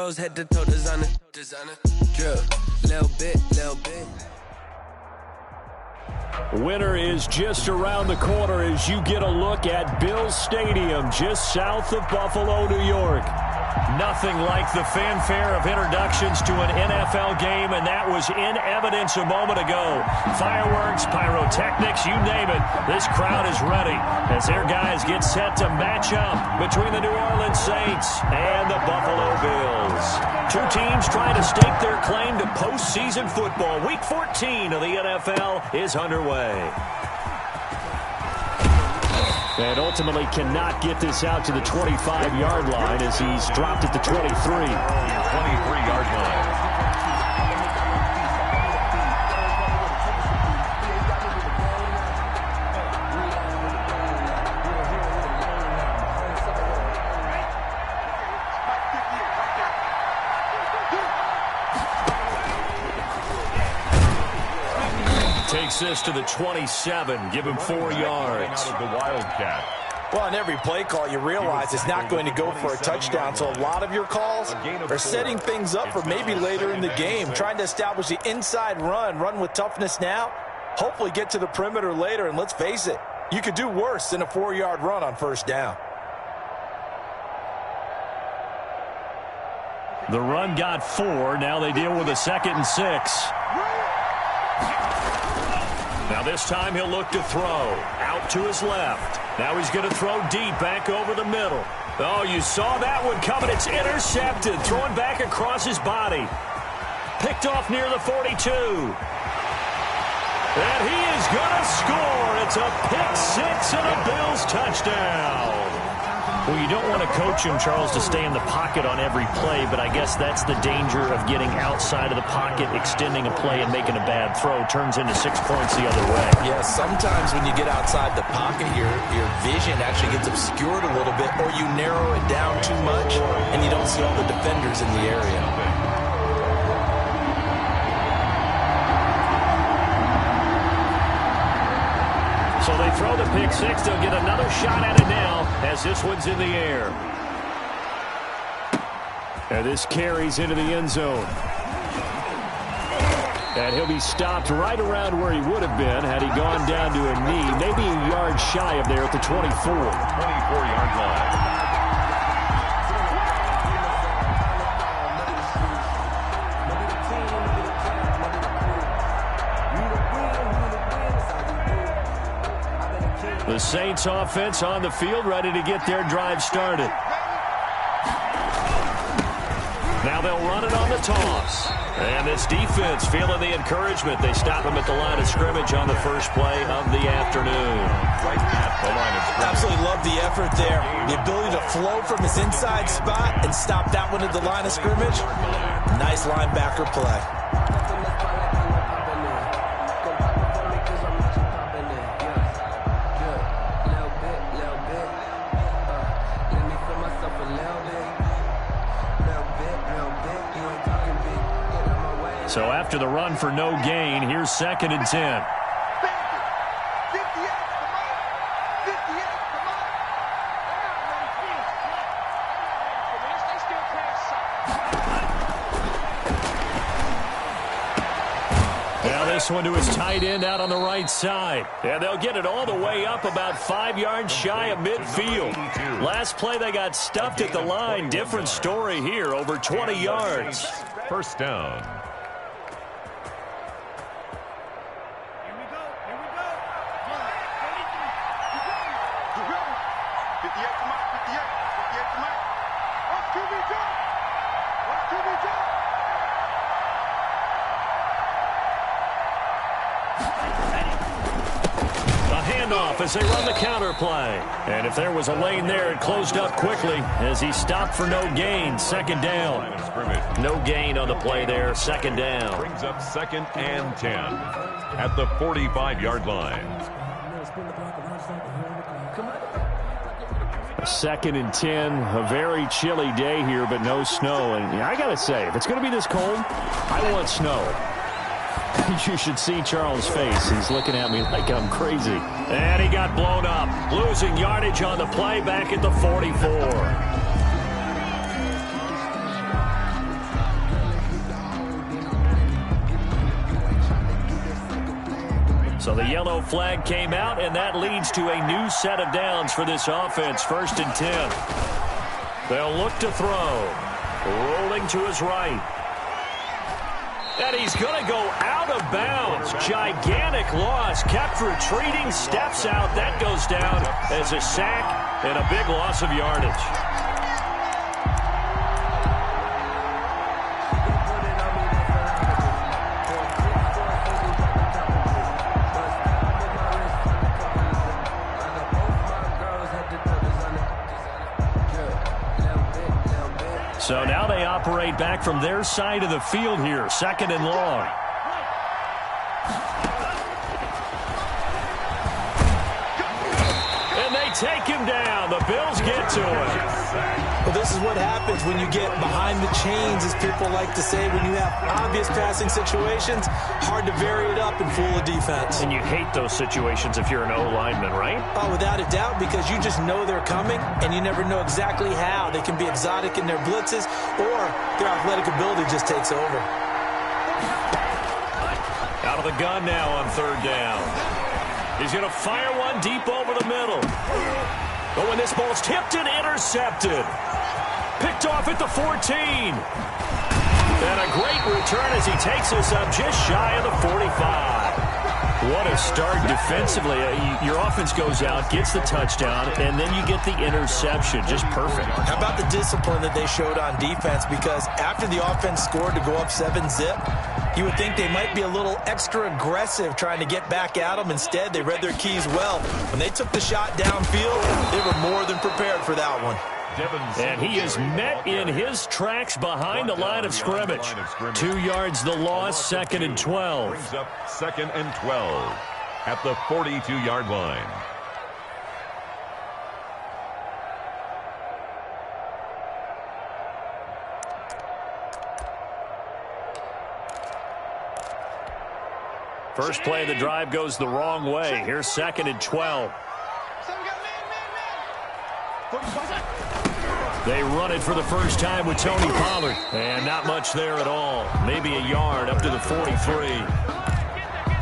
rose, head to toe, designer. Drip, little bit, little bit. Winter is just around the corner as you get a look at Bills Stadium, just south of Buffalo, New York. Nothing like the fanfare of introductions to an NFL game, and that was in evidence a moment ago. Fireworks, pyrotechnics, you name it. This crowd is ready as their guys get set to match up between the New Orleans Saints and the Buffalo Bills. Two teams trying to stake their claim to postseason football. Week 14 of the NFL is underway. And ultimately cannot get this out to the 25-yard line as he's dropped at the 23. 23-yard line. Takes this to the 27, give him 4 yards. Out of the Wildcat. Well, on every play call, you realize it's not going to go for a touchdown, so a lot of your calls are setting things up for maybe later in the game, trying to establish the inside run with toughness now, hopefully get to the perimeter later, and let's face it, you could do worse than a 4-yard run on first down. The run got 4, now they deal with a 2nd and 6. Now this time he'll look to throw. Out to his left. Now he's going to throw deep back over the middle. Oh, you saw that one coming. It's intercepted. Throwing back across his body. Picked off near the 42. And he is going to score. It's a pick 6 and a Bills touchdown. Well, you don't want to coach him, Charles, to stay in the pocket on every play, but I guess that's the danger of getting outside of the pocket, extending a play, and making a bad throw. Turns into 6 points the other way. Yeah, sometimes when you get outside the pocket, your vision actually gets obscured a little bit, or you narrow it down too much, and you don't see all the defenders in the area. So they throw the pick 6. They'll get another shot at it now as this one's in the air. And this carries into the end zone. And he'll be stopped right around where he would have been had he gone down to a knee, maybe a yard shy of there at the 24. 24-yard line. The Saints offense on the field, ready to get their drive started. Now they'll run it on the toss. And this defense feeling the encouragement. They stop him at the line of scrimmage on the first play of the afternoon. Right at the line of scrimmage. Absolutely love the effort there. The ability to flow from his inside spot and stop that one at the line of scrimmage. Nice linebacker play. So after the run for no gain, here's 2nd and 10. Now this one to his tight end out on the right side. And they'll get it all the way up about 5 yards shy of midfield. Last play they got stuffed at the line. Different story here, over 20 yards. First down. As they run the counter play. And if there was a lane there, it closed up quickly as he stopped for no gain. 2nd down. No gain on the play there. 2nd down. Brings up 2nd and 10 at the 45-yard line. 2nd and 10. A very chilly day here, but no snow. And I got to say, if it's going to be this cold, I want snow. You should see Charles' face. He's looking at me like I'm crazy. And he got blown up. Losing yardage on the play back at the 44. So the yellow flag came out, and that leads to a new set of downs for this offense. 1st and 10. They'll look to throw. Rolling to his right. And he's going to go out of bounds. Gigantic loss. Kept retreating. Steps out. That goes down as a sack and a big loss of yardage. So now they operate back from their side of the field here. 2nd and long. And they take him down. The Bills get to him. Well, this is what happens when you get behind the chains, as people like to say. When you have obvious passing situations, hard to vary it up and fool a defense. And you hate those situations if you're an O-lineman, right? Oh, without a doubt, because you just know they're coming, and you never know exactly how. They can be exotic in their blitzes, or their athletic ability just takes over. Out of the gun now on 3rd down. He's going to fire one deep over the middle. Oh, and this ball's tipped and intercepted. Picked off at the 14. And a great return as he takes us up just shy of the 45. What a start defensively. Your offense goes out, gets the touchdown, and then you get the interception. Just perfect. How about the discipline that they showed on defense? Because after the offense scored to go up 7-zip, you would think they might be a little extra aggressive trying to get back at them. Instead, they read their keys well. When they took the shot downfield, they were more than prepared for that one. And he is met in his tracks behind the line of scrimmage. 2 yards the loss, 2nd and 12. Brings up 2nd and 12 at the 42-yard line. First play of the drive goes the wrong way. Here's 2nd and 12. They run it for the first time with Tony Pollard. And not much there at all. Maybe a yard up to the 43.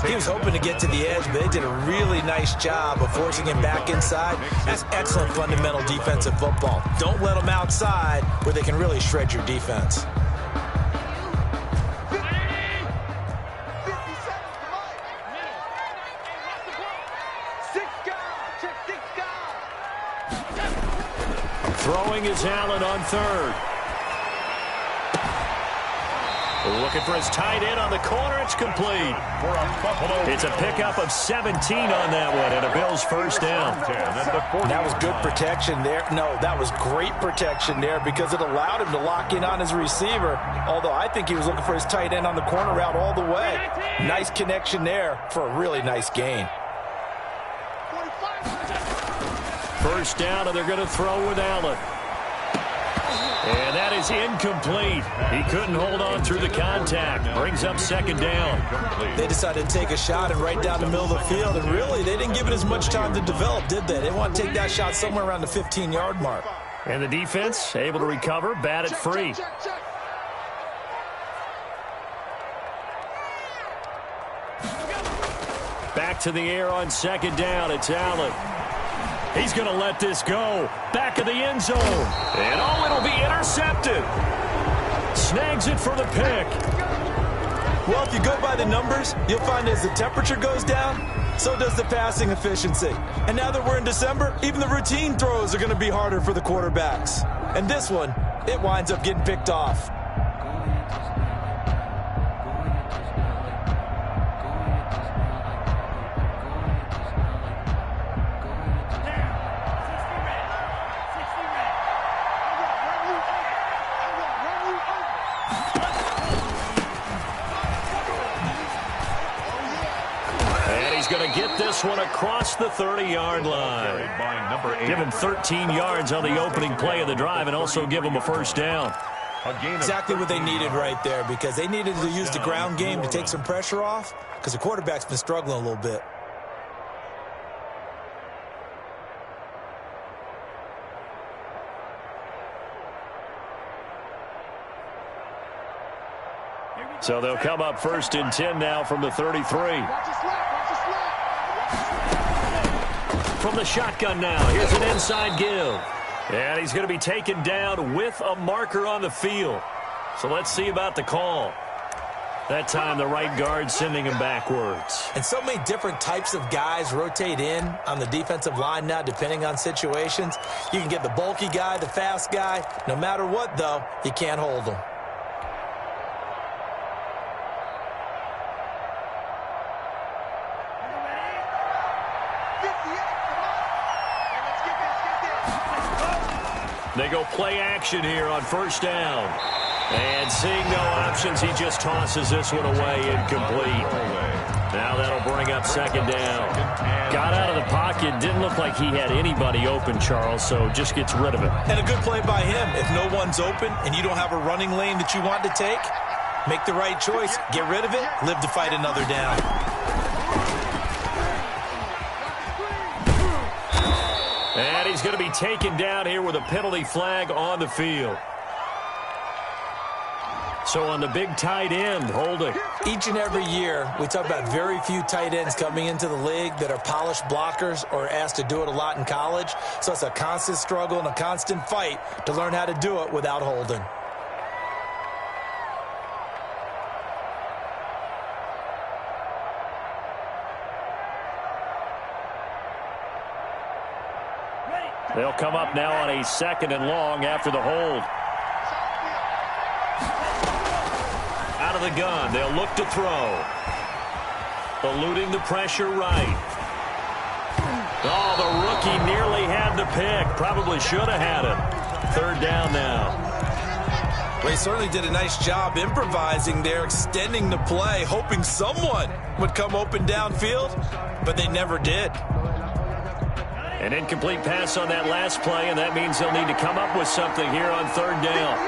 He was hoping to get to the edge, but they did a really nice job of forcing him back inside. That's excellent fundamental defensive football. Don't let them outside where they can really shred your defense. Throwing is Allen on 3rd. Looking for his tight end on the corner. It's complete. It's a pickup of 17 on that one, and a Bills first down. That was good protection there. No, that was great protection there because it allowed him to lock in on his receiver, although I think he was looking for his tight end on the corner route all the way. Nice connection there for a really nice gain. First down, and they're going to throw with Allen. And that is incomplete. He couldn't hold on through the contact. Brings up 2nd down. They decided to take a shot and right down the middle of the field, and really, they didn't give it as much time to develop, did they? They want to take that shot somewhere around the 15-yard mark. And the defense able to recover, bat it free. Back to the air on 2nd down. It's Allen. He's going to let this go. Back of the end zone. And oh, it'll be intercepted. Snags it for the pick. Well, if you go by the numbers, you'll find as the temperature goes down, so does the passing efficiency. And now that we're in December, even the routine throws are going to be harder for the quarterbacks. And this one, it winds up getting picked off. Going to get this one across the 30-yard line. Give him 13 yards on the opening play of the drive and also give him a first down. Exactly what they needed right there, because they needed to use the ground game to take some pressure off because the quarterback's been struggling a little bit. So they'll come up 1st and 10 now from the 33. From the shotgun now, here's an inside give. And he's going to be taken down with a marker on the field. So let's see about the call. That time the right guard sending him backwards. And so many different types of guys rotate in on the defensive line now depending on situations. You can get the bulky guy, the fast guy. No matter what, though, you can't hold them. They go play action here on first down. And seeing no options, he just tosses this one away, incomplete. Now that'll bring up second down. Got out of the pocket, didn't look like he had anybody open, Charles, so just gets rid of it. And a good play by him. If no one's open and you don't have a running lane that you want to take, make the right choice, get rid of it, live to fight another down. And he's going to be taken down here with a penalty flag on the field. So on the big tight end, holding. Each and every year, we talk about very few tight ends coming into the league that are polished blockers or asked to do it a lot in college. So it's a constant struggle and a constant fight to learn how to do it without holding. They'll come up now on a 2nd and long after the hold. Out of the gun, they'll look to throw. Eluding the pressure right. Oh, the rookie nearly had the pick. Probably should have had it. 3rd down now. Well, he certainly did a nice job improvising there, extending the play, hoping someone would come open downfield, but they never did. An incomplete pass on that last play, and that means they'll need to come up with something here on 3rd down.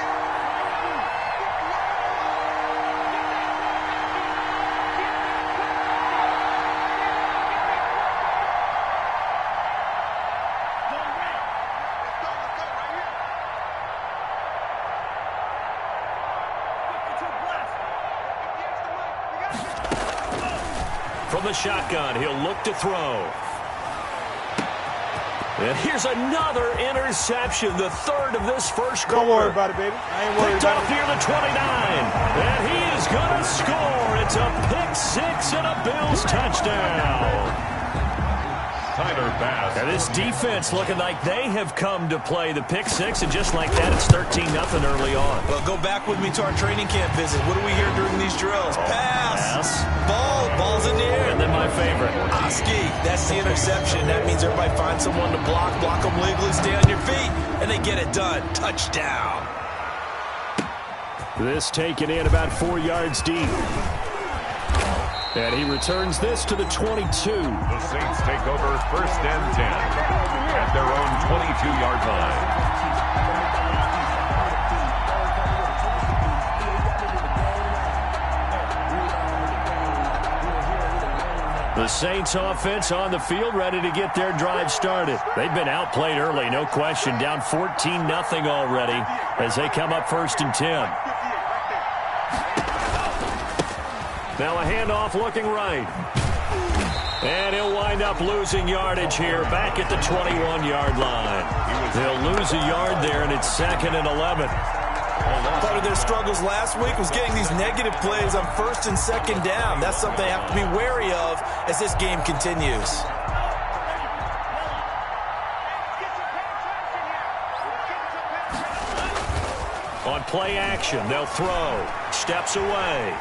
From the shotgun, he'll look to throw. And here's another interception, the 3rd of this first quarter. Don't worry about it, baby. I ain't worried about it. Picked off near the 29. And he is going to score. It's a pick-6 and a Bills touchdown. Tyler Bass. And this defense looking like they have come to play the pick-6, and just like that, it's 13-0 early on. Well, go back with me to our training camp visit. What do we hear during these drills? Pass. Ball's in the air. And then my favorite. Oski, that's the interception. That means everybody finds someone to block them legally, stay on your feet, and they get it done. Touchdown. This taken in about 4 yards deep. And he returns this to the 22. The Saints take over 1st and 10 at their own 22-yard line. The Saints offense on the field, ready to get their drive started. They've been outplayed early, no question. Down 14-0 already as they come up 1st and 10. Now a handoff looking right. And he'll wind up losing yardage here back at the 21-yard line. They'll lose a yard there, and it's 2nd and 11. Part of their struggles last week was getting these negative plays on 1st and 2nd down. That's something they have to be wary of as this game continues. On play action, they'll throw. Steps away.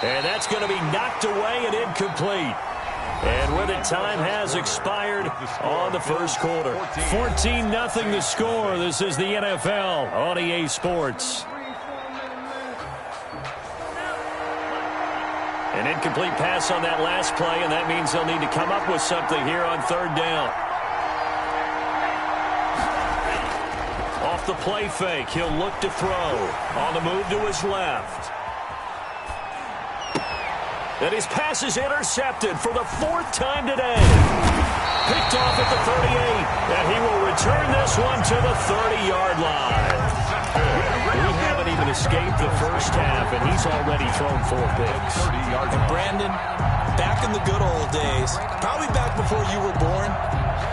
And that's going to be knocked away and incomplete. And with it, time has expired on the first quarter. 14-0 the score. This is the NFL on EA Sports. An incomplete pass on that last play, and that means they'll need to come up with something here on 3rd down. Off the play fake, he'll look to throw. On the move to his left. And his pass is intercepted for the 4th time today. Picked off at the 38, and he will return this one to the 30-yard line. We haven't even escaped the first half, and he's already thrown 4 picks. And Brandon, Back in the good old days, probably back before you were born,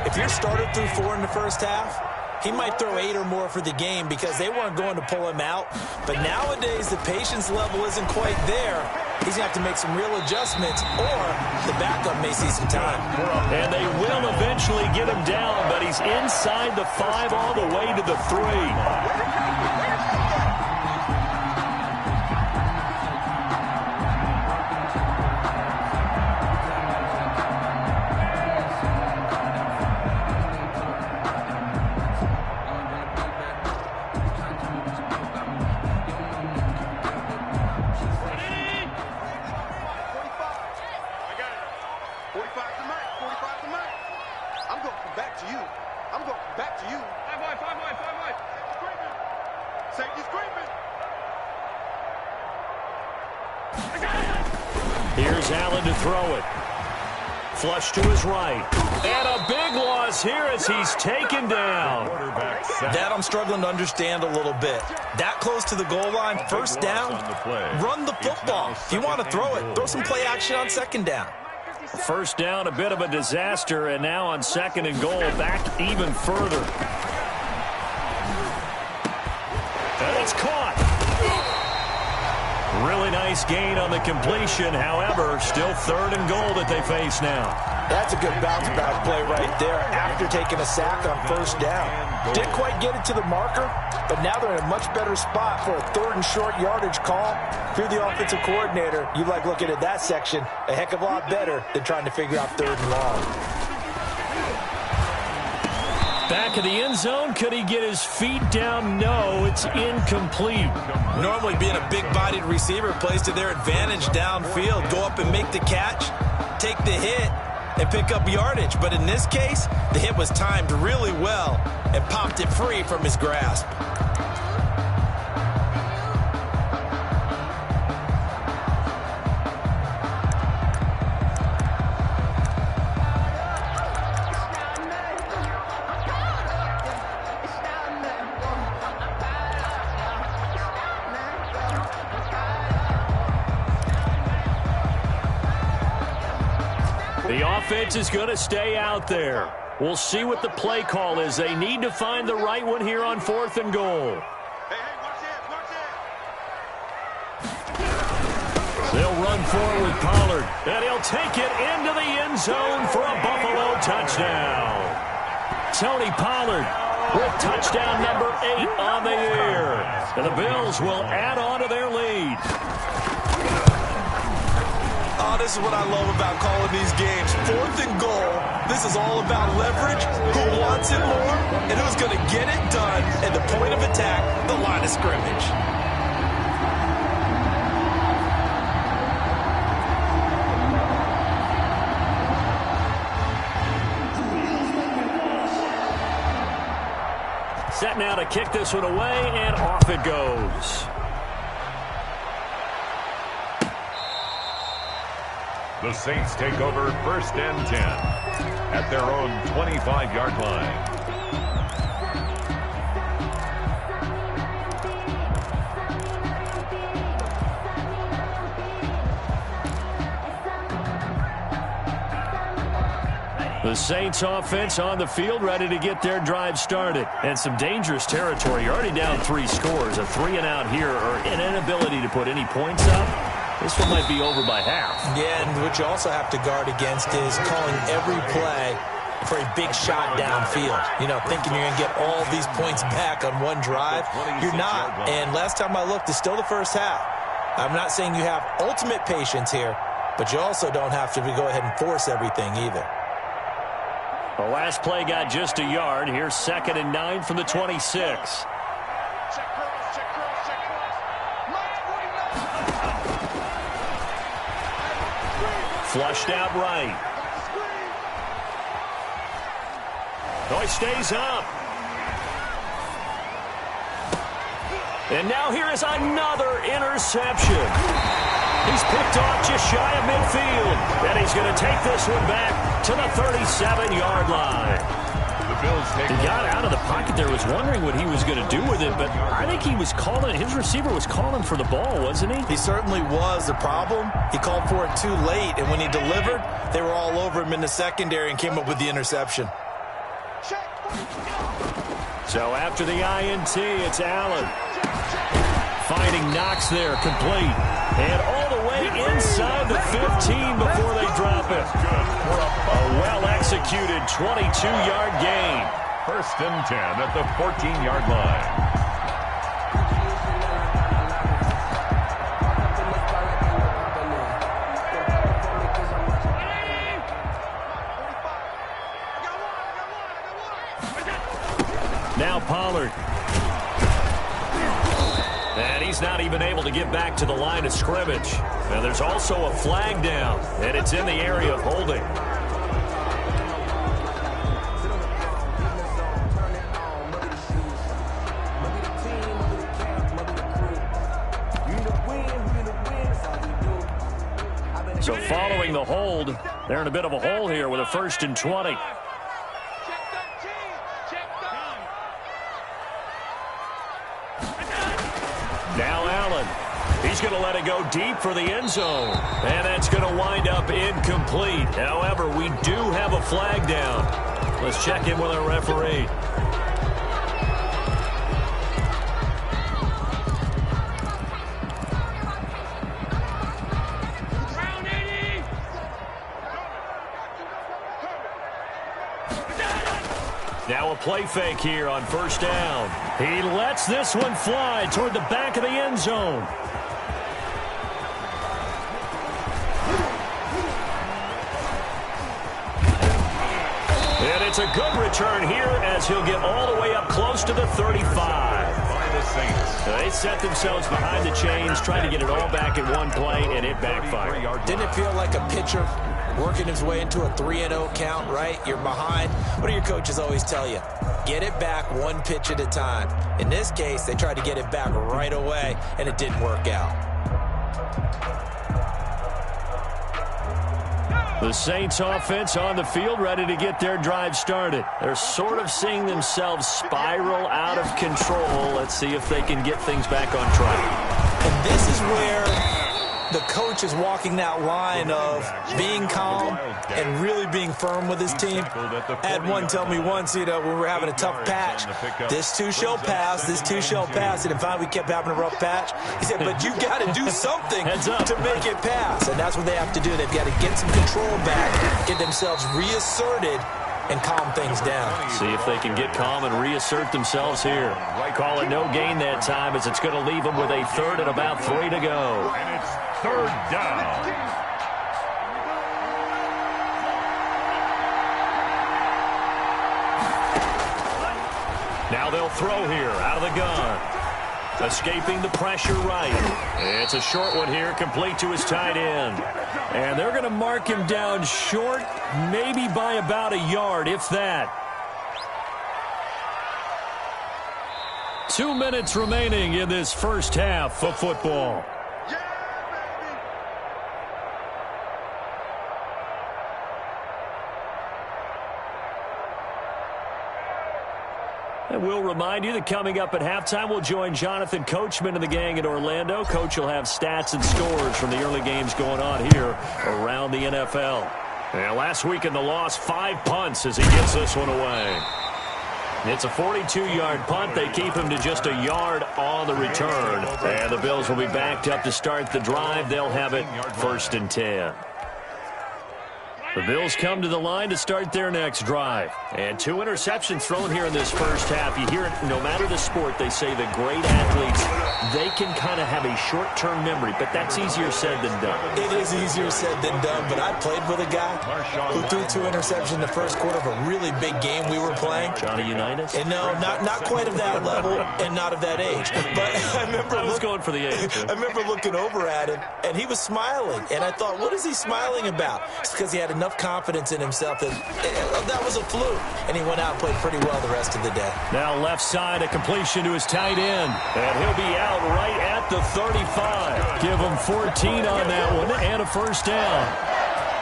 if your starter threw 4 in the first half, he might throw 8 or more for the game because they weren't going to pull him out. But nowadays, the patience level isn't quite there. He's going to have to make some real adjustments, or the backup may see some time. And they will eventually get him down, but he's inside the 5 all the way to the 3. Here's Allen to throw it. Flush to his right. And a big loss here as he's taken down. That I'm struggling to understand a little bit. That close to the goal line, first down, run the football. If you want to throw it, throw some play action on second down. First down, a bit of a disaster, and now on second and goal, back even further. And it's caught. Really nice gain on the completion. However, still third and goal that they face now. That's a good bounce-back play right there after taking a sack on first down. Didn't quite get it to the marker, but now they're in a much better spot for a third and short yardage call. If you're the offensive coordinator, you like looking at that section a heck of a lot better than trying to figure out third and long. Back of the end zone, could he get his feet down? No, it's incomplete. Normally being a big-bodied receiver plays to their advantage downfield. Go up and make the catch, take the hit, and pick up yardage. But in this case, the hit was timed really well and popped it free from his grasp. The offense is going to stay out there. We'll see what the play call is. They need to find the right one here on fourth and goal. They'll run forward with Pollard, and he'll take it into the end zone for a Buffalo touchdown. Tony Pollard with touchdown number 8 on the year. And the Bills will add on to their lead. Oh, this is what I love about calling these games. Fourth and goal. This is all about leverage, who wants it more, and who's going to get it done at the point of attack, the line of scrimmage. Set now to kick this one away, and off it goes. The Saints take over first and 10 at their own 25-yard line. The Saints offense on the field, ready to get their drive started. And some dangerous territory. You're already down 3 scores. A 3-and-out here, or an inability to put any points up. This one might be over by half. Yeah, and what you also have to guard against is calling every play for a big shot downfield. You know, thinking you're going to get all these points back on one drive. You're not. And last time I looked, it's still the first half. I'm not saying you have ultimate patience here, but you also don't have to go ahead and force everything either. The last play got just a yard. Here's 2nd and 9 from the 26. Flushed out right. Oh, he stays up. And now here is another interception. He's picked off just shy of midfield. And he's going to take this one back to the 37-yard line. The Bills take he got out of the pocket there was wondering what he was going to do with it, but I think he was calling, his receiver was calling for the ball, wasn't he? He certainly was. The problem, he called for it too late, and when he delivered, they were all over him in the secondary and came up with the interception. So after the INT, it's Allen. Finding Knox there, complete. And all the way inside the 15 before they drop it. A well-executed 22-yard gain. 1st and 10 at the 14-yard line. Now Pollard. And he's not even able to get back to the line of scrimmage. Now there's also a flag down, and it's in the area of holding. So following the hold, they're in a bit of a hole here with a 1st and 20. Now Allen. He's going to let it go deep for the end zone. And that's going to wind up incomplete. However, we do have a flag down. Let's check in with our referee. Now a play fake here on 1st down. He lets this one fly toward the back of the end zone. And it's a good return here as he'll get all the way up close to the 35. By the Saints. They set themselves behind the chains, trying to get it all back in one play, and it backfired. Didn't it feel like a pitcher working his way into a 3-0 count, right? You're behind. What do your coaches always tell you? Get it back one pitch at a time. In this case, they tried to get it back right away, and it didn't work out. The Saints offense on the field, ready to get their drive started. They're sort of seeing themselves spiral out of control. Let's see if they can get things back on track. And this is where the coach is walking that line of being calm and really being firm with his team. I had one tell me once, when we were having a tough patch, this too shall pass, this too shall pass. And finally we kept having a rough patch. He said, but you got to do something to make it pass. And that's what they have to do. They've got to get some control back, get themselves reasserted, and calm things down. See if they can get calm and reassert themselves here. Call it no gain that time as it's going to leave them with a 3rd and about 3 to go. And it's 3rd down. Now they'll throw here out of the gun. Escaping the pressure right. It's a short one here, complete to his tight end. And they're going to mark him down short, maybe by about a yard, if that. 2 minutes remaining in this first half of football. And we'll remind you that coming up at halftime, we'll join Jonathan Coachman and the gang in Orlando. Coach will have stats and scores from the early games going on here around the NFL. And last week in the loss, 5 punts as he gets this one away. It's a 42-yard punt. They keep him to just a yard on the return. And the Bills will be backed up to start the drive. They'll have it 1st and 10. The Bills come to the line to start their next drive. And 2 interceptions thrown here in this first half. You hear it, no matter the sport, they say the great athletes, they can kind of have a short-term memory, but that's easier said than done. It is easier said than done, but I played with a guy who threw 2 interceptions in the first quarter of a really big game we were playing. Johnny Unitas? And no, not quite of that level and not of that age. But I remember going for the age. I remember looking over at him, and he was smiling. And I thought, what is he smiling about? It's because he had enough confidence in himself that was a fluke. And he went out and played pretty well the rest of the day. Now left side, a completion to his tight end. And he'll be out right at the 35. Give him 14 on that one and a first down.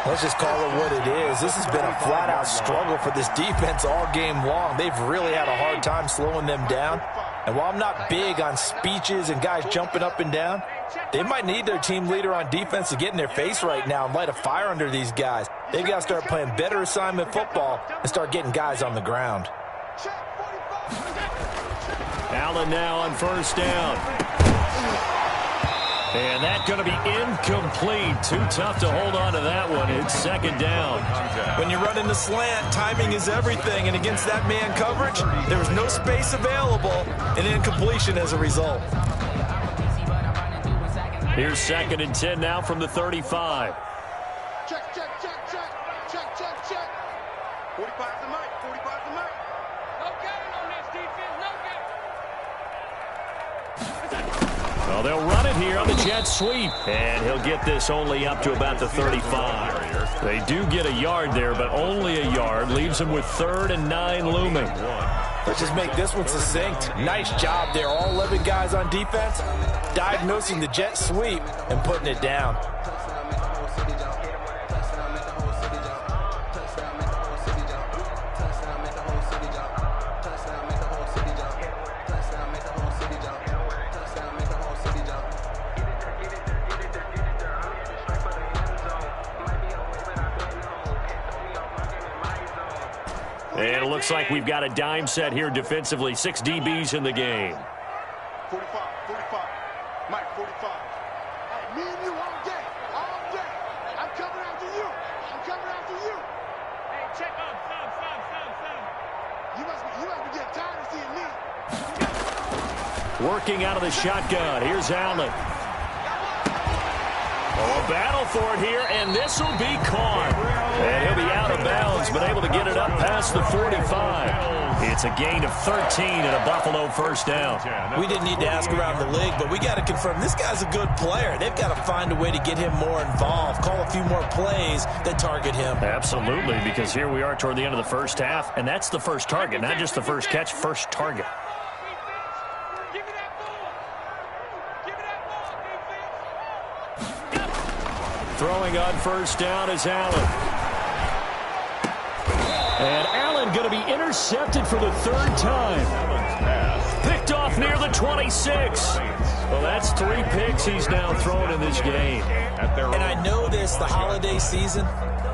Let's just call it what it is. This has been a flat-out struggle for this defense all game long. They've really had a hard time slowing them down. And while I'm not big on speeches and guys jumping up and down, they might need their team leader on defense to get in their face right now and light a fire under these guys. They've got to start playing better assignment football and start getting guys on the ground. Allen now on first down. And that's going to be incomplete. Too tough to hold on to that one. It's second down. When you run in the slant, timing is everything. And against that man coverage, there was no space available. And incompletion as a result. Here's 2nd and 10 now from the 35. Check. 45 to Mike. 45 to Mike. No gain on this defense. No gain. Well, they'll run it here on the jet sweep. And he'll get this only up to about the 35. They do get a yard there, but only a yard. Leaves them with 3rd and 9 looming. Let's just make this one succinct. Nice job there. All 11 guys on defense diagnosing the jet sweep and putting it down. And it looks like we've got a dime set here defensively. 6 DBs in the game. 45. Mike, 45. Hey, me and you all day. I'm coming after you. Hey, check up. Stop. You must be getting tired of seeing me. Working out of the shotgun. Here's Allen. Oh, a battle for it here, and this will be caught. And he'll be out of bounds, but able to get it up past the 45. It's a gain of 13 and a Buffalo first down. We didn't need to ask around the league, but we got to confirm this guy's a good player. They've got to find a way to get him more involved, call a few more plays that target him. Absolutely, because here we are toward the end of the first half, and that's the first target, not just the first catch, first target. Throwing on first down is Allen. And Allen going to be intercepted for the 3rd time. Picked off near the 26. Well, that's 3 picks he's now thrown in this game. And I know this, the holiday season,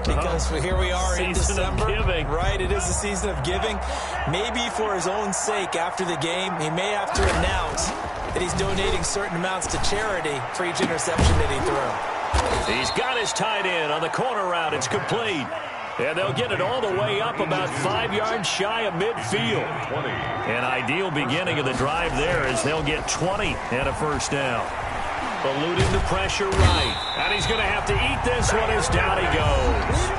because here we are in December. Giving. Right, it is the season of giving. Maybe for his own sake after the game, he may have to announce that he's donating certain amounts to charity for each interception that he threw. He's got his tight end on the corner route. It's complete. And they'll get it all the way up about 5 yards shy of midfield. An ideal beginning of the drive there as they'll get 20 and a first down. Eluding the pressure right. And he's going to have to eat this one as down he goes.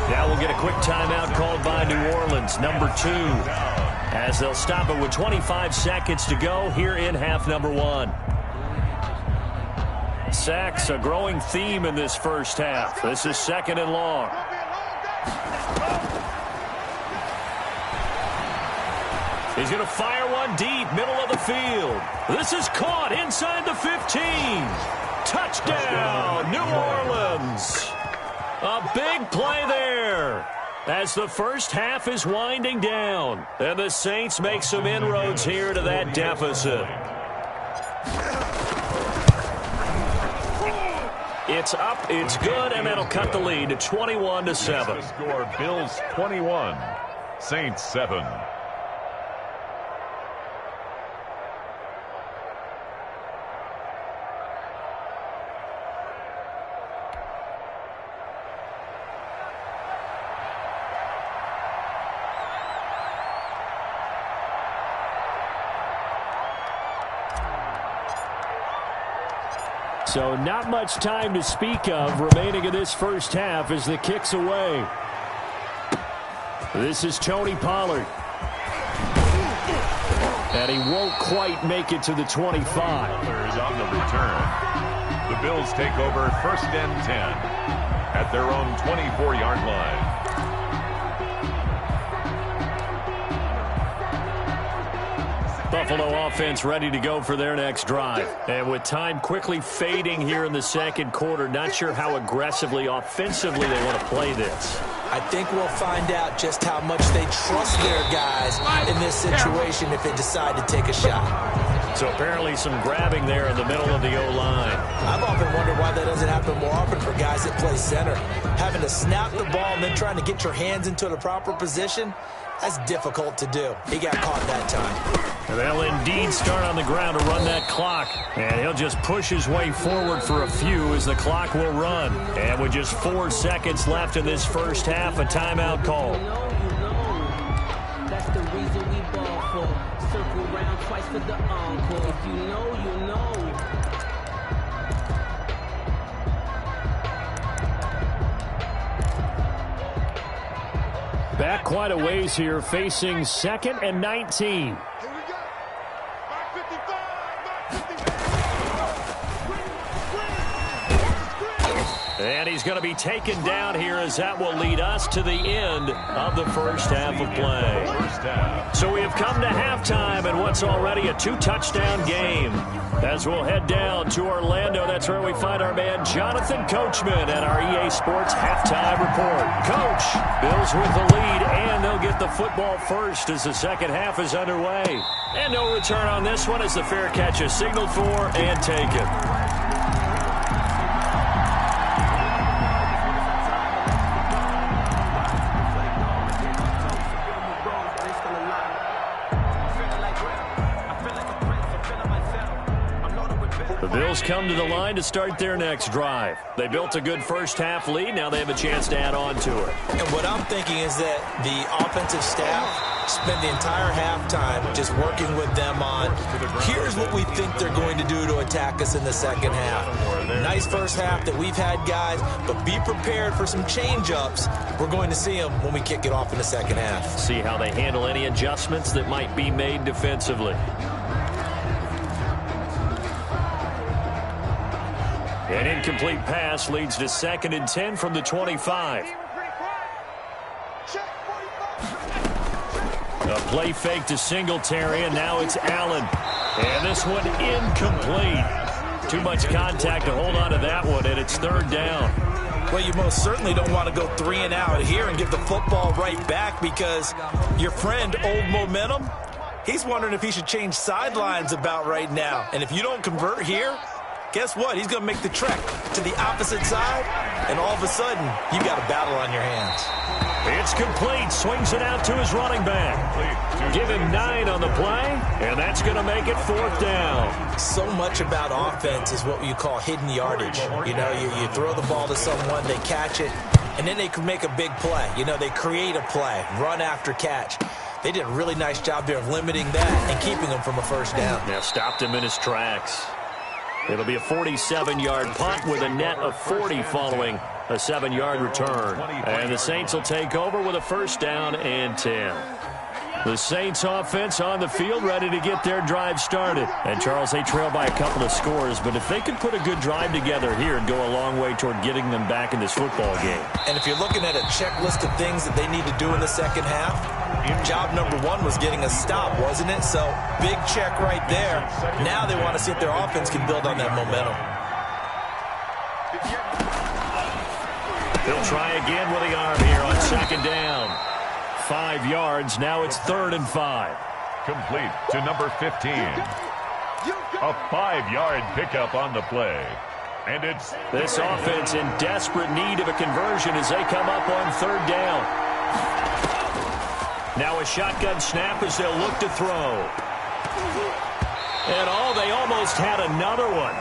Now we'll get a quick timeout called by New Orleans, number 2. As they'll stop it with 25 seconds to go here in half number 1. Sacks, a growing theme in this first half. This is 2nd and long. He's going to fire one deep, middle of the field. This is caught inside the 15. Touchdown, New Orleans. A big play there as the first half is winding down. And the Saints make some inroads here to that deficit. It's up, it's good, and that'll cut the lead to 21-7. The score, Bills 21, Saints 7. So not much time to speak of remaining in this first half as the kick's away. This is Tony Pollard. And he won't quite make it to the 25. Pollard is on the return. The Bills take over 1st and 10 at their own 24-yard line. Buffalo offense ready to go for their next drive. And with time quickly fading here in the second quarter, not sure how aggressively, offensively they want to play this. I think we'll find out just how much they trust their guys in this situation if they decide to take a shot. So apparently some grabbing there in the middle of the O-line. I've often wondered why that doesn't happen more often for guys that play center. Having to snap the ball and then trying to get your hands into the proper position, that's difficult to do. He got caught that time. And they'll indeed start on the ground to run that clock. And he'll just push his way forward for a few as the clock will run. And with just 4 seconds left in this first half, a timeout call. That's the reason we ball for. Circle round twice for the encore. If you know, you know. Back quite a ways here, facing 2nd and 19. And he's going to be taken down here as that will lead us to the end of the first half of play. So we have come to halftime in what's already a 2-touchdown game. As we'll head down to Orlando, that's where we find our man Jonathan Coachman at our EA Sports Halftime Report. Coach, Bills with the lead, and they'll get the football first as the second half is underway. And no return on this one as the fair catch is signaled for and taken. Bills come to the line to start their next drive. They built a good first half lead. Now they have a chance to add on to it. And what I'm thinking is that the offensive staff spent the entire halftime just working with them on, here's what we think they're going to do to attack us in the second half. Nice first half that we've had, guys, but be prepared for some change-ups. We're going to see them when we kick it off in the second half. See how they handle any adjustments that might be made defensively. An incomplete pass leads to 2nd and 10 from the 25. A play fake to Singletary, and now it's Allen. And this one incomplete. Too much contact to hold on to that one, and it's 3rd down. Well, you most certainly don't want to go 3 and out here and give the football right back because your friend, Old Momentum, he's wondering if he should change sidelines about right now. And if you don't convert here, guess what? He's going to make the trek to the opposite side, and all of a sudden, you got a battle on your hands. It's complete. Swings it out to his running back. Give him 9 on the play, and that's going to make it 4th down. So much about offense is what you call hidden yardage. You know, you throw the ball to someone, they catch it, and then they can make a big play. You know, they create a play, run after catch. They did a really nice job there of limiting that and keeping him from a first down. Yeah, stopped him in his tracks. It'll be a 47-yard punt with a net of 40 following a 7-yard return. And the Saints will take over with a 1st down and 10. The Saints offense on the field ready to get their drive started. And, Charles, they trail by a couple of scores, but if they can put a good drive together here and go a long way toward getting them back in this football game. And if you're looking at a checklist of things that they need to do in the second half, job number 1 was getting a stop, wasn't it? So, big check right there. Now they want to see if their offense can build on that momentum. They'll try again with the arm here on 2nd down. 5 yards. Now it's 3rd and 5. Complete to number 15. A 5-yard pickup on the play. And it's this offense in desperate need of a conversion as they come up on 3rd down. Now a shotgun snap as they'll look to throw. And they almost had another one.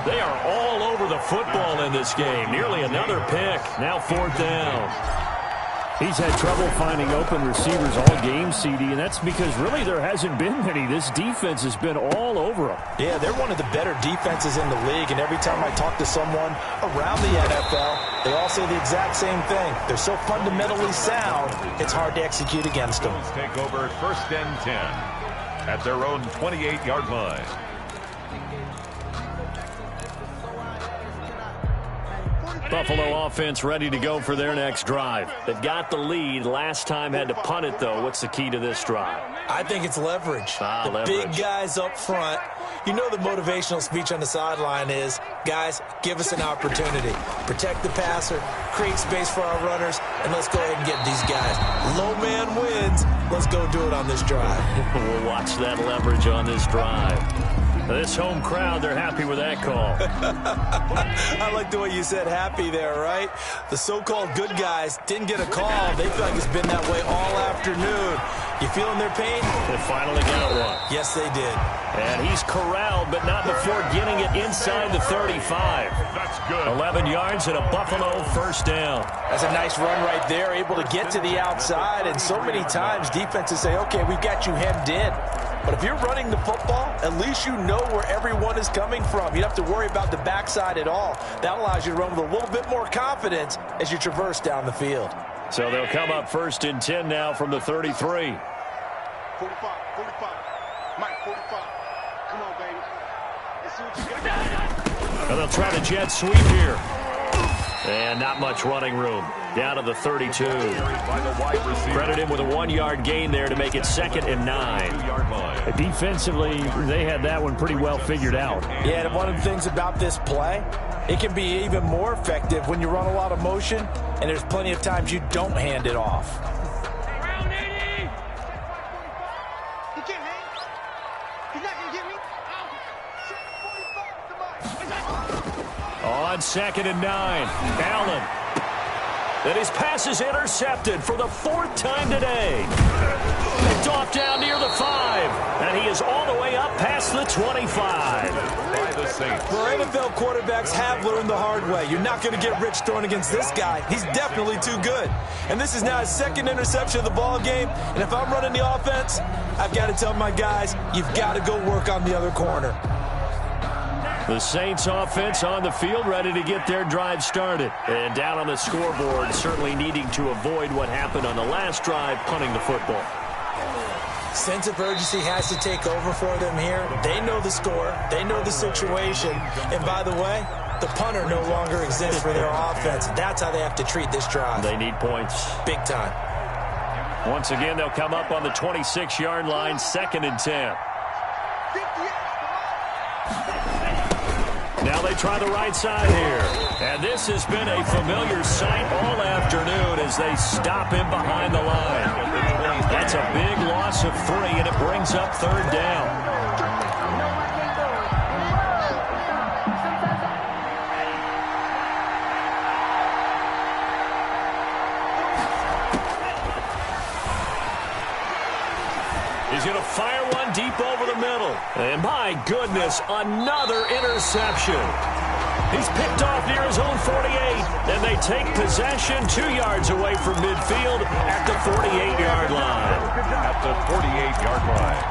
They are all over the football in this game. Nearly another pick. Now 4th down. He's had trouble finding open receivers all game, CD, and that's because really there hasn't been many. This defense has been all over them. Yeah, they're one of the better defenses in the league, and every time I talk to someone around the NFL, they all say the exact same thing. They're so fundamentally sound, it's hard to execute against them. Take over 1st and 10 at their own 28-yard line. Buffalo offense ready to go for their next drive. They've got the lead. Last time had to punt it, though. What's the key to this drive? I think it's leverage. Leverage. Big guys up front. You know the motivational speech on the sideline is, guys, give us an opportunity. Protect the passer, create space for our runners, and let's go ahead and get these guys. Low man wins. Let's go do it on this drive. We'll watch that leverage on this drive. This home crowd, they're happy with that call. I like the way you said happy there, right? The so-called good guys didn't get a call. They feel like it's been that way all afternoon. You feeling their pain? They finally got one. Yes, they did. And he's corralled, but not before getting it inside the 35. That's good. 11 yards and a Buffalo first down. That's a nice run right there, able to get to the outside. And so many times defenses say, okay, we've got you hemmed in. But if you're running the football, at least you know where everyone is coming from. You don't have to worry about the backside at all. That allows you to run with a little bit more confidence as you traverse down the field. So they'll come up first and 10 now from the 33. 45, 45. Mike, 45. Come on, baby. Let's see what you got. And they'll try the jet sweep here. And not much running room. Down to the 32. Credit him with a 1-yard gain there to make it 2nd and 9. Defensively, they had that one pretty well figured out. Yeah, and one of the things about this play, it can be even more effective when you run a lot of motion, and there's plenty of times you don't hand it off. He can't hang. He's not going to get me. On 2nd and 9, Allen. And his pass is intercepted for the 4th time today. Picked off down near the 5. And he is all the way up past the 25. By the Saints. Well, NFL quarterbacks have learned the hard way. You're not going to get rich throwing against this guy. He's definitely too good. And this is now his 2nd interception of the ball game. And if I'm running the offense, I've got to tell my guys, you've got to go work on the other corner. The Saints offense on the field ready to get their drive started. And down on the scoreboard, certainly needing to avoid what happened on the last drive, punting the football. Sense of urgency has to take over for them here. They know the score. They know the situation. And by the way, the punter no longer exists for their offense. That's how they have to treat this drive. They need points. Big time. Once again, they'll come up on the 26-yard line, 2nd and 10. Now they try the right side here. And this has been a familiar sight all afternoon as they stop him behind the line. That's a big loss of 3, and it brings up 3rd down. He's going to fire one deep over the middle. And my goodness, another interception. He's picked off near his own 48. And they take possession 2 yards away from midfield at the 48-yard line. At the 48-yard line.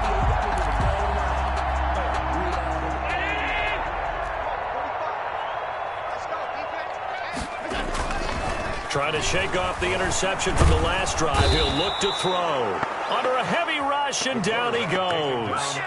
Trying to shake off the interception from the last drive. He'll look to throw. Under a heavy rush, and down he goes.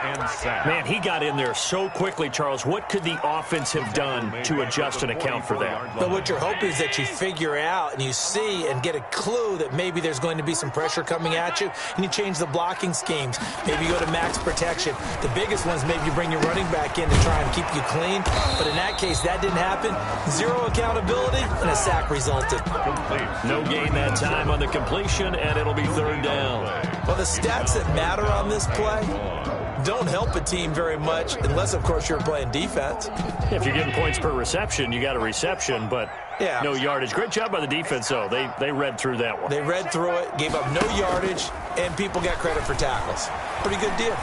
Man, he got in there so quickly, Charles. What could the offense have done to adjust and account for that? But what you're hoping is that you figure out and you see and get a clue that maybe there's going to be some pressure coming at you, and you change the blocking schemes. Maybe you go to max protection. The biggest ones, maybe you bring your running back in to try and keep you clean. But in that case, that didn't happen. 0 accountability, and a sack resulted. No gain that time on the completion, and it'll be 3rd down. Well, the stats that matter on this play don't help a team very much unless, of course, you're playing defense. If you're getting points per reception, you got a reception, but no yardage. Great job by the defense, though. They read through that one. They read through it, gave up no yardage, and people got credit for tackles. Pretty good deal.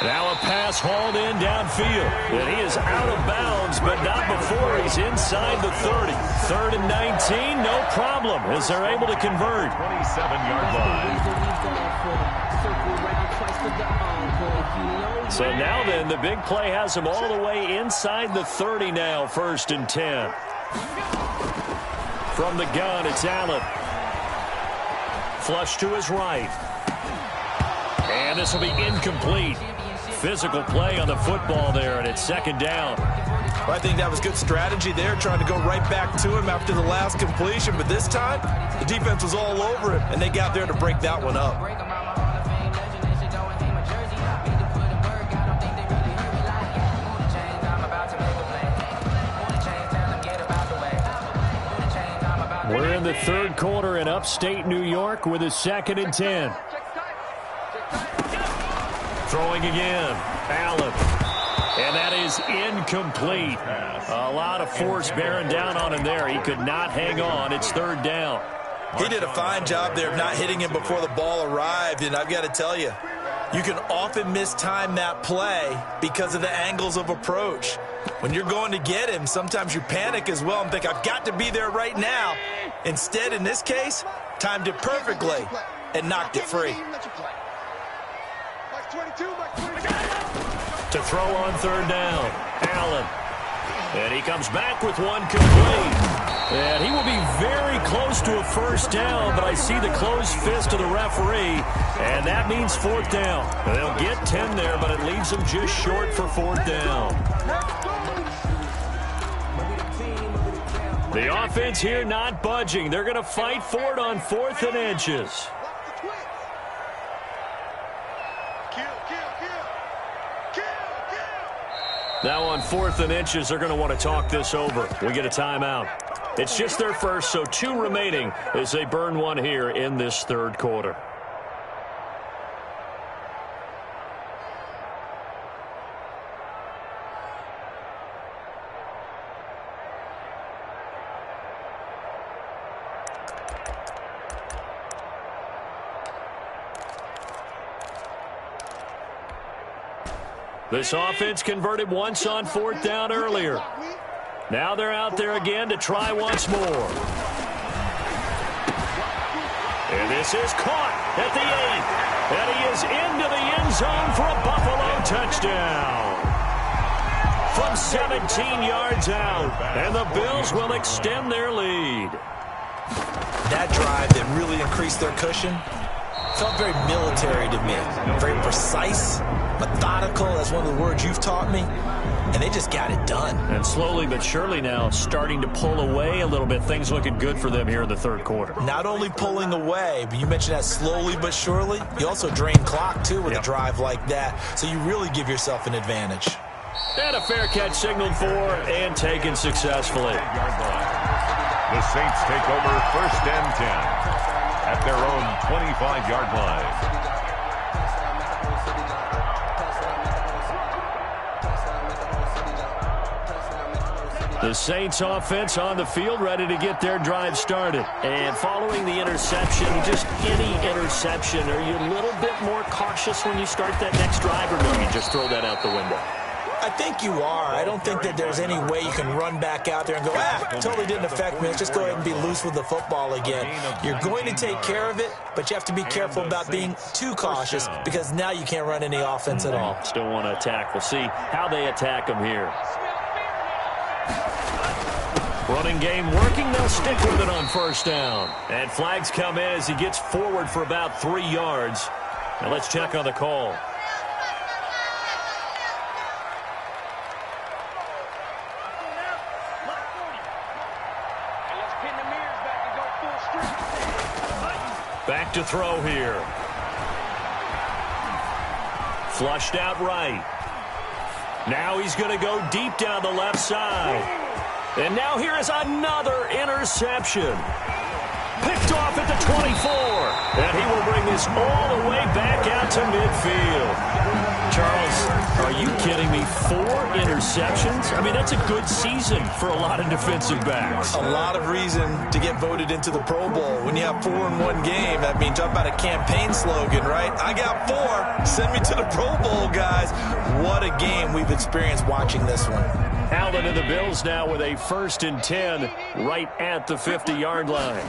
Now a pass hauled in downfield. And he is out of bounds, but not before he's inside the 30. 3rd and 19, no problem, as they're able to convert. 27-yard line. So now then, the big play has him all the way inside the 30 now, 1st and 10. From the gun, it's Allen. Flush to his right. And this will be incomplete. Physical play on the football there, and it's 2nd down. Well, I think that was good strategy there, trying to go right back to him after the last completion. But this time, the defense was all over him, and they got there to break that one up. We're in the third quarter in upstate New York with a 2nd and 10. Throwing again. Allen. And that is incomplete. A lot of force bearing down on him there. He could not hang on. It's 3rd down. He did a fine job there of not hitting him before the ball arrived. And I've got to tell you, you can often mistime that play because of the angles of approach. When you're going to get him, sometimes you panic as well and think, I've got to be there right now. Instead, in this case, timed it perfectly and knocked it free. To throw on 3rd down, Allen. And he comes back with one complete. And he will be very close to a 1st down, but I see the closed fist of the referee, and that means 4th down. And they'll get 10 there, but it leaves them just short for 4th down. The offense here not budging. They're going to fight for it on 4th and inches. Now on 4th and inches, they're going to want to talk this over. We get a timeout. It's just their first, so 2 remaining as they burn one here in this 3rd quarter. This offense converted once on 4th down earlier. Now they're out there again to try once more. And this is caught at the 8. And he is into the end zone for a Buffalo touchdown. From 17 yards out. And the Bills will extend their lead. That drive that really increased their cushion felt very military to me. Very precise, methodical. That's one of the words you've taught me. And they just got it done. And slowly but surely now starting to pull away a little bit. Things looking good for them here in the 3rd quarter. Not only pulling away, but you mentioned that slowly but surely. You also drain clock, too, with a drive like that. So you really give yourself an advantage. And a fair catch signaled for and taken successfully. The Saints take over 1st and 10 at their own 25-yard line. The Saints offense on the field ready to get their drive started. And following the interception, just any interception, are you a little bit more cautious when you start that next drive, or no, you just throw that out the window? I think you are. I don't think that there's any way you can run back out there and go, totally didn't affect me. Let's just go ahead and be loose with the football again. You're going to take care of it, but you have to be careful about being too cautious because now you can't run any offense at all. Still want to attack. We'll see how they attack them here. Running game working. They'll stick with it on 1st down. And flags come in as he gets forward for about 3 yards. Now let's check on the call. Back to throw here. Flushed out right. Now he's going to go deep down the left side. And now here is another interception. Picked off at the 24. And he will bring this all the way back out to midfield. Charles, are you kidding me? 4 interceptions? I mean, that's a good season for a lot of defensive backs. A lot of reason to get voted into the Pro Bowl. When you have 4 in one game, I mean, talk about a campaign slogan, right? I got 4. Send me to the Pro Bowl, guys. What a game we've experienced watching this one. Allen and the Bills now with a 1st and 10 right at the 50-yard line.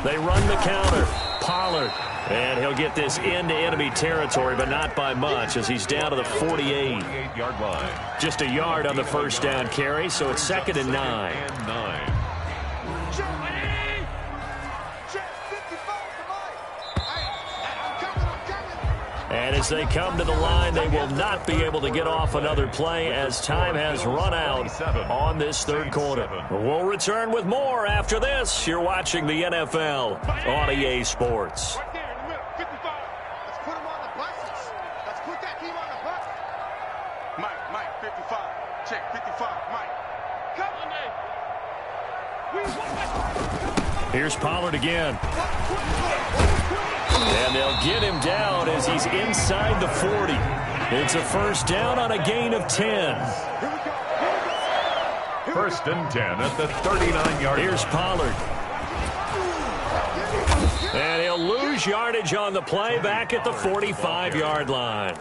They run the counter. Pollard. And he'll get this into enemy territory, but not by much as he's down to the 48-yard line. Just a yard on the 1st down carry, so it's 2nd and 9. And as they come to the line, they will not be able to get off another play as time has run out on this third quarter. We'll return with more after this. You're watching the NFL on EA Sports. Right there in the middle, 55. Let's put him on the buses. Let's put that team on the bus. Mike, 55. Check, 55. Mike. Come on, man. Here's Pollard again. And they'll get him down as he's inside the 40. It's a first down on a gain of 10. First and 10 at the 39-yard line. Here's Pollard. And he'll lose yardage on the play back at the 45-yard line.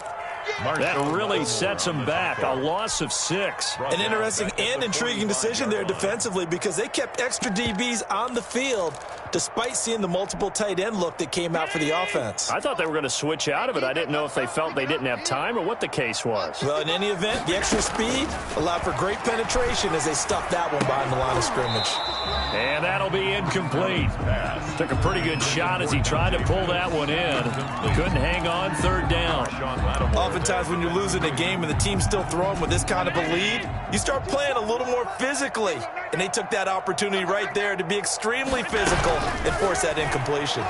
That really sets him back. A loss of 6. An interesting and intriguing decision there defensively because they kept extra DBs on the field despite seeing the multiple tight end look that came out for the offense. I thought they were going to switch out of it. I didn't know if they felt they didn't have time or what the case was. Well, in any event, the extra speed allowed for great penetration as they stuffed that one behind the line of scrimmage. And that'll be incomplete. Took a pretty good shot as he tried to pull that one in. Couldn't hang on third down. Oftentimes when you're losing a game and the team's still throwing with this kind of a lead, you start playing a little more physically. And they took that opportunity right there to be extremely physical and force that incompletion.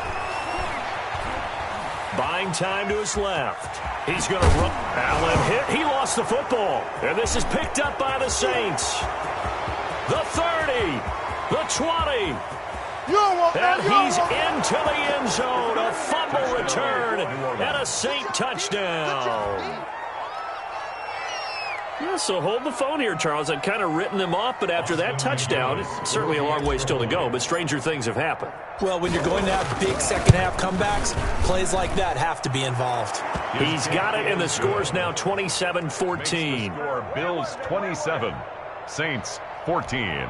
Buying time to his left. He's going to run. Allen hit. He lost the football. And this is picked up by the Saints. The 30. The 20. And he's into the end zone. A fumble return and a Saint touchdown. Yeah, so hold the phone here, Charles. I'd kind of written them off, but after that touchdown, it's certainly a long way still to go, but stranger things have happened. Well, when you're going to have big second-half comebacks, plays like that have to be involved. He's got it, and the score's now 27-14. Score Bills 27, Saints 14.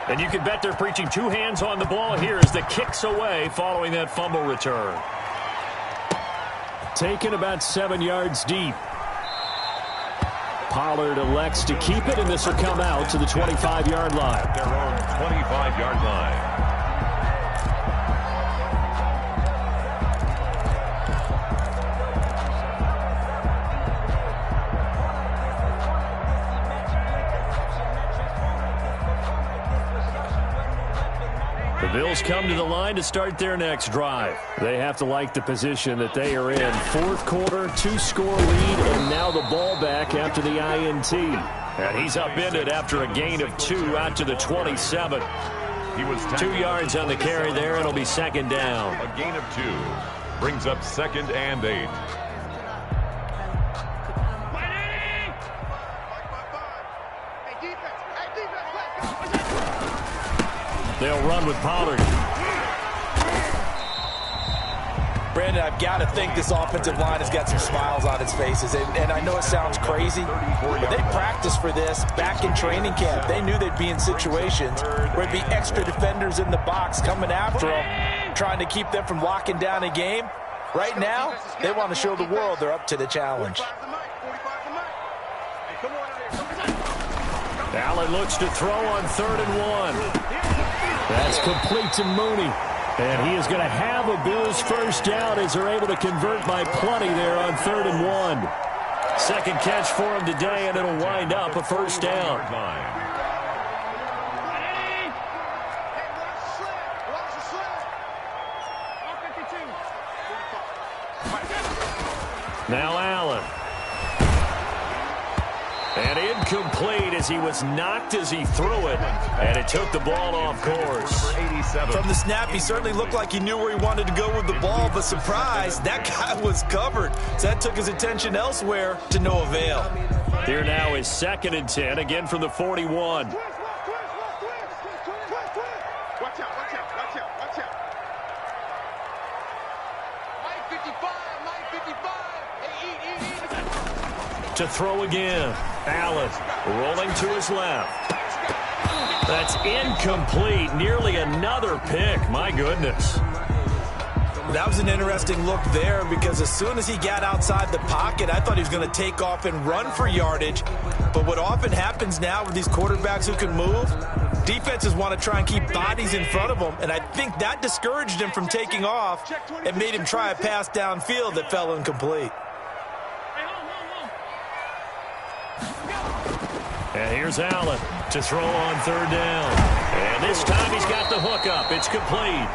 And you can bet they're preaching two hands on the ball here as the kick's away following that fumble return. Taken about 7 yards deep. Pollard elects to keep it, and this will come out to the 25-yard line. Their own 25-yard line. The Bills come to the line to start their next drive. They have to like the position that they are in. Fourth quarter, 2-score lead, and now the ball back after the INT. And he's upended after a gain of 2 out to the 27. He was 2 yards on the carry there, and it'll be second down. A gain of 2 brings up 2nd and 8. They'll run with Pollard. Brandon, I've got to think this offensive line has got some smiles on its faces. And I know it sounds crazy, but they practiced for this back in training camp. They knew they'd be in situations where there'd be extra defenders in the box coming after them, trying to keep them from locking down a game. Right now, they want to show the world they're up to the challenge. Allen looks to throw on 3rd and 1. That's complete to Mooney. And he is going to have a Bills first down as they're able to convert by plenty there on 3rd and 1. Second catch for him today, and it'll wind up a first down. Now Allen. And incomplete as he was knocked as he threw it. And it took the ball off course. From the snap, he certainly looked like he knew where he wanted to go with the ball, but surprise, that guy was covered. So that took his attention elsewhere to no avail. Here now is 2nd and 10, again from the 41. Watch out. Mike 55. To throw again. Allen rolling to his left. That's incomplete. Nearly another pick. My goodness. That was an interesting look there because as soon as he got outside the pocket, I thought he was going to take off and run for yardage. But what often happens now with these quarterbacks who can move, Defenses want to try and keep bodies in front of him, and I think that discouraged him from taking off and made him try a pass downfield that fell incomplete. And here's Allen to throw on third down. And this time he's got the hook up. It's complete.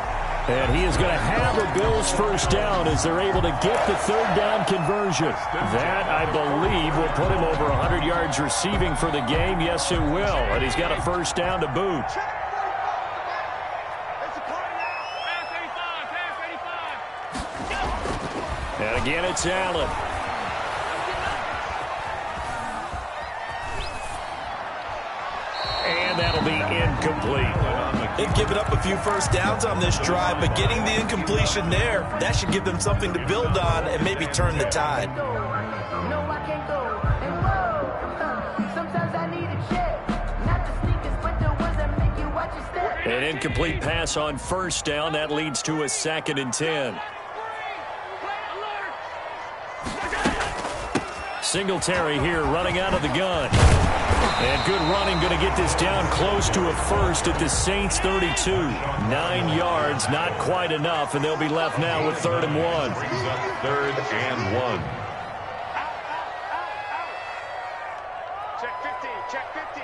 And he is going to have the Bills first down as they're able to get the third down conversion. That, I believe, will put him over 100 yards receiving for the game. Yes, it will. And he's got a first down to boot. And again, it's Allen. And that'll be incomplete. They've given up a few first downs on this drive, but getting the incompletion there, that should give them something to build on and maybe turn the tide. An incomplete pass on first down. That leads to a 2nd and 10. Singletary here running out of the gun. And good running, going to get this down close to a first at the Saints 32. 9 yards, not quite enough, and they'll be left now with 3rd and 1. 3rd and 1. Check 15, check 15.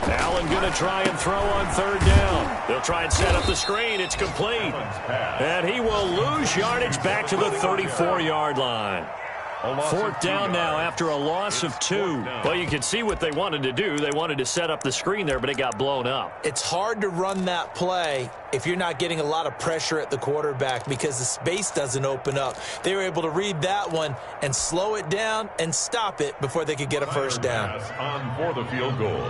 Allen going to try and throw on 3rd down. They'll try and set up the screen. It's complete. And he will lose yardage back to the 34-yard line. 4th down now after a loss of 2. Well, you can see what they wanted to do. They wanted to set up the screen there, but it got blown up. It's hard to run that play if you're not getting a lot of pressure at the quarterback because the space doesn't open up. They were able to read that one and slow it down and stop it before they could get a first down. On for the field goal.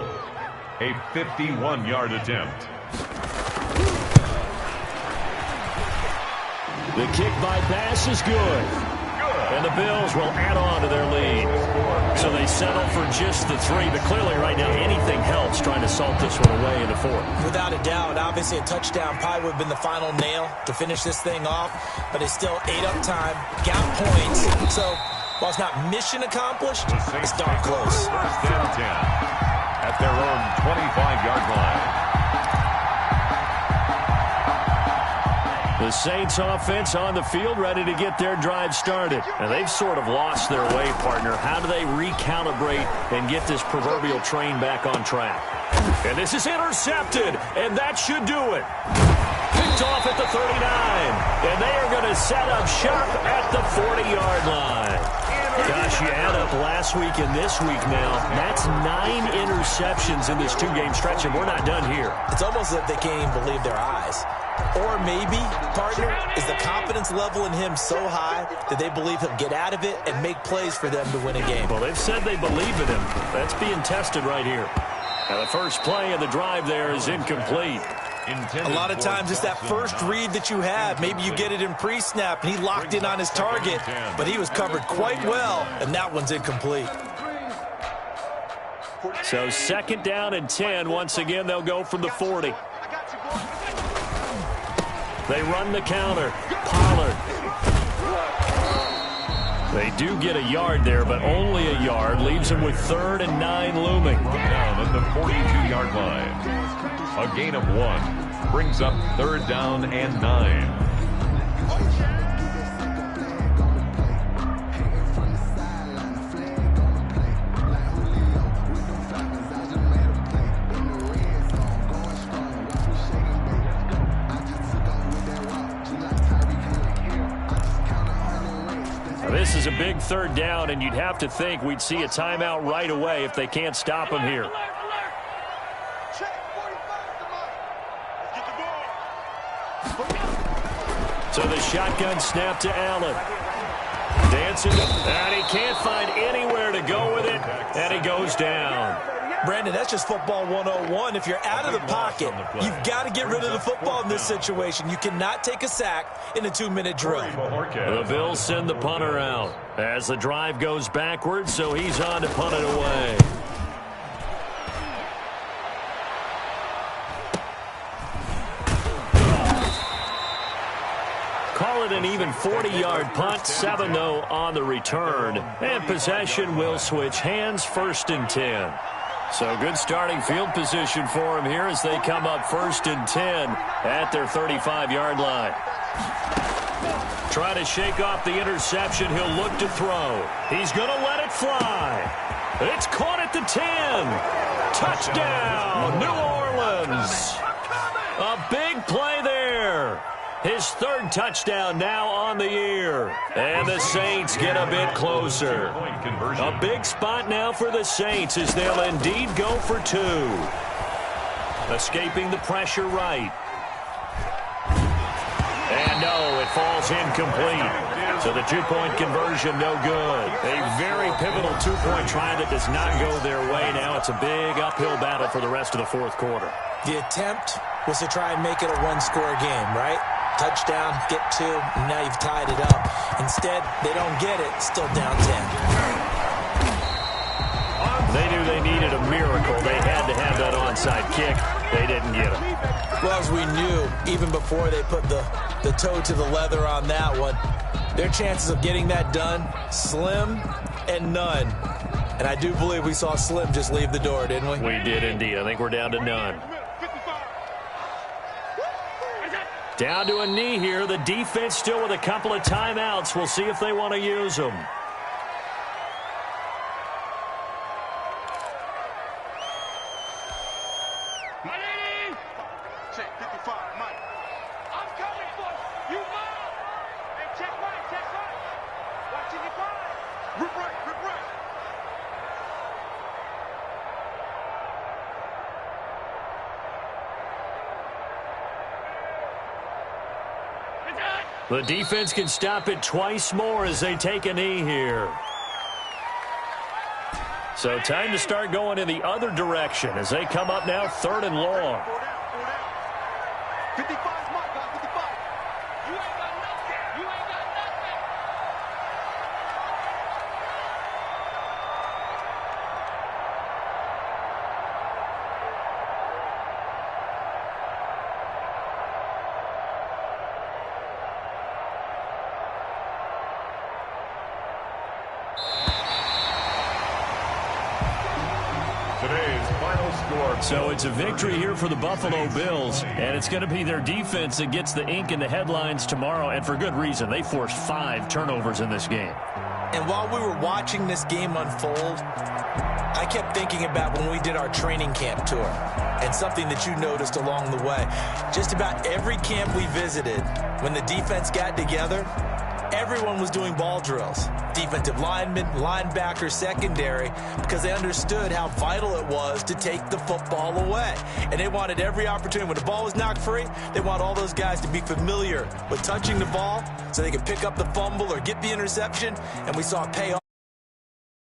A 51-yard attempt. The kick by pass is good. And the Bills will add on to their lead. So they settle for just the 3, but clearly right now anything helps trying to salt this one away in the 4th. Without a doubt, obviously a touchdown probably would have been the final nail to finish this thing off, but they still ate up time, got points. So while it's not mission accomplished, it's darn close. 1st and 10 at their own 25-yard line. The Saints offense on the field ready to get their drive started. And they've sort of lost their way, partner. How do they recalibrate and get this proverbial train back on track? And this is intercepted, and that should do it. Picked off at the 39, and they are going to set up shop at the 40-yard line. Gosh, you add up last week and this week now. That's 9 interceptions in this 2-game stretch, and we're not done here. It's almost as if they can't even believe their eyes. Or maybe, partner, is the confidence level in him so high that they believe he'll get out of it and make plays for them to win a game. Well, they've said they believe in him. That's being tested right here. Now, the first play of the drive there is incomplete. A lot of times it's that first read that you have. Maybe you get it in pre-snap, and he locked in on his target, but he was covered quite well, and that one's incomplete. So 2nd down and 10. Once again, they'll go from the 40. They run the counter. Pollard. They do get a yard there, but only a yard. Leaves them with 3rd and 9 looming. Down at the 42-yard line. A gain of 1 brings up 3rd down and 9. This is a big 3rd down, and you'd have to think we'd see a timeout right away if they can't stop him here. So the shotgun snap to Allen. Dancing, and he can't find anywhere to go with it, and he goes down. Brandon, that's just football 101. If you're out of the pocket, you've got to get rid of the football in this situation. You cannot take a sack in a 2-minute drill. The Bills send the punter out as the drive goes backwards, so he's on to punt it away. Call it an even 40-yard punt, 7 though on the return. And possession will switch hands, 1st and 10. So good starting field position for him here as they come up 1st and 10 at their 35-yard line. Trying to shake off the interception. He'll look to throw. He's going to let it fly. It's caught at the 10. Touchdown, New Orleans. A big play there. His 3rd touchdown now on the year. And the Saints get a bit closer. A big spot now for the Saints as they'll indeed go for 2. Escaping the pressure right. And no, it falls incomplete. So the 2-point conversion, no good. A very pivotal 2-point try that does not go their way. Now it's a big uphill battle for the rest of the 4th quarter. The attempt was to try and make it a 1-score game, right? Touchdown, get 2, and now you've tied it up. Instead, they don't get it, still down 10. They knew they needed a miracle. They had to have that onside kick. They didn't get it. Well, as we knew, even before they put the toe to the leather on that one, their chances of getting that done, slim and none. And I do believe we saw Slim just leave the door, didn't we? We did indeed. I think we're down to none. Down to a knee here. The defense still with a couple of timeouts. We'll see if they want to use them. Check 55, Mike. I'm coming for you, Mike. Hey, check right, check right. Watching your five. Rip right, rip right. The defense can stop it twice more as they take a knee here. So time to start going in the other direction as they come up now 3rd and long. 55, Mike, 55. You ain't got nothing. You ain't got nothing. Today's final score. So it's a victory here for the Buffalo Bills, and it's going to be their defense that gets the ink in the headlines tomorrow, and for good reason. They forced 5 turnovers in this game. And while we were watching this game unfold, I kept thinking about when we did our training camp tour and something that you noticed along the way. Just about every camp we visited, when the defense got together, everyone was doing ball drills. Defensive linemen, linebackers, secondary, because they understood how vital it was to take the football away. And they wanted every opportunity. When the ball was knocked free, they want all those guys to be familiar with touching the ball so they could pick up the fumble or get the interception. And we saw it pay off.